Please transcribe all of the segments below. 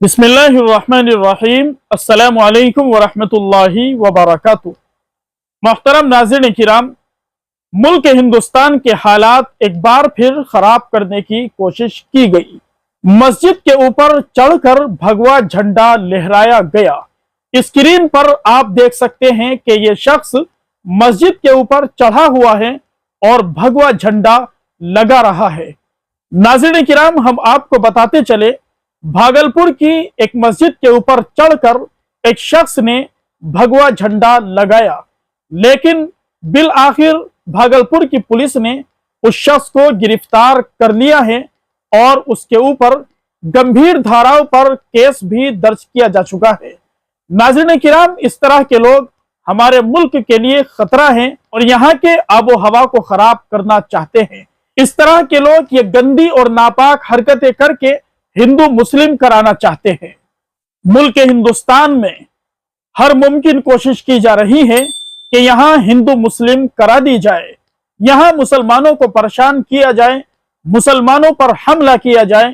बिस्मिल्लाहिर्रहमानिर्रहीम अस्सलामु अलैकुम वरहमतुल्लाहि वबरकातुहू। मोहतरम नाज़रीन किराम, मुल्क हिंदुस्तान के हालात एक बार फिर खराब करने की कोशिश की गई। मस्जिद के ऊपर चढ़कर भगवा झंडा लहराया गया। स्क्रीन पर आप देख सकते हैं कि ये शख्स मस्जिद के ऊपर चढ़ा हुआ है और भगवा झंडा लगा रहा है। नाज़रीन किराम, हम आपको बताते चले, भागलपुर की एक मस्जिद के ऊपर चढ़कर एक शख्स ने भगवा झंडा लगाया, लेकिन बिल आखिर भागलपुर की पुलिस ने उस शख्स को गिरफ्तार कर लिया है और उसके ऊपर गंभीर धाराओं पर केस भी दर्ज किया जा चुका है। नाज़रीन किराम, इस तरह के लोग हमारे मुल्क के लिए खतरा हैं और यहाँ के आबो हवा को खराब करना चाहते हैं। इस तरह के लोग ये गंदी और नापाक हरकतें करके हिंदू मुस्लिम कराना चाहते हैं। मुल्क हिंदुस्तान में हर मुमकिन कोशिश की जा रही है कि यहाँ हिंदू मुस्लिम करा दी जाए, यहाँ मुसलमानों को परेशान किया जाए, मुसलमानों पर हमला किया जाए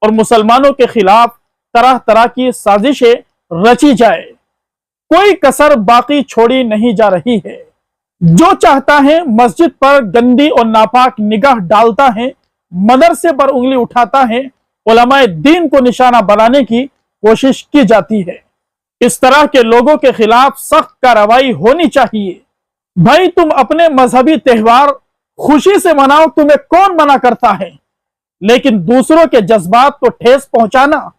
और मुसलमानों के खिलाफ तरह तरह की साजिशें रची जाए। कोई कसर बाकी छोड़ी नहीं जा रही है। जो चाहता है मस्जिद पर गंदी और नापाक निगाह डालता है, मदरसे पर उंगली उठाता है, उलमाए दीन को निशाना बनाने की कोशिश की जाती है। इस तरह के लोगों के खिलाफ सख्त कार्रवाई होनी चाहिए। भाई, तुम अपने मजहबी त्योहार खुशी से मनाओ, तुम्हें कौन मना करता है, लेकिन दूसरों के जज्बात को ठेस पहुंचाना,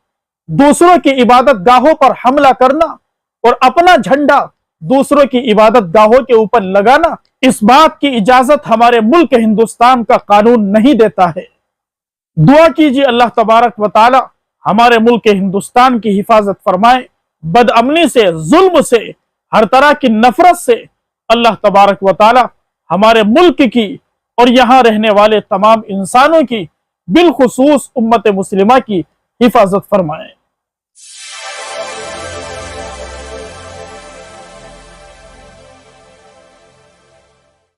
दूसरों की इबादत गाहों पर हमला करना और अपना झंडा दूसरों की इबादत गाहों के ऊपर लगाना, इस बात की इजाजत हमारे मुल्क हिंदुस्तान का कानून नहीं देता है। दुआ कीजिए अल्लाह तबारक व तआला हमारे मुल्क हिंदुस्तान की हिफाजत फरमाए। बदअमनी से, जुल्म से, हर तरह की नफरत से अल्लाह तबारक व तआला हमारे मुल्क की और यहाँ रहने वाले तमाम इंसानों की, बिलखुसूस उम्मत मुस्लिमा की हिफाजत फरमाए।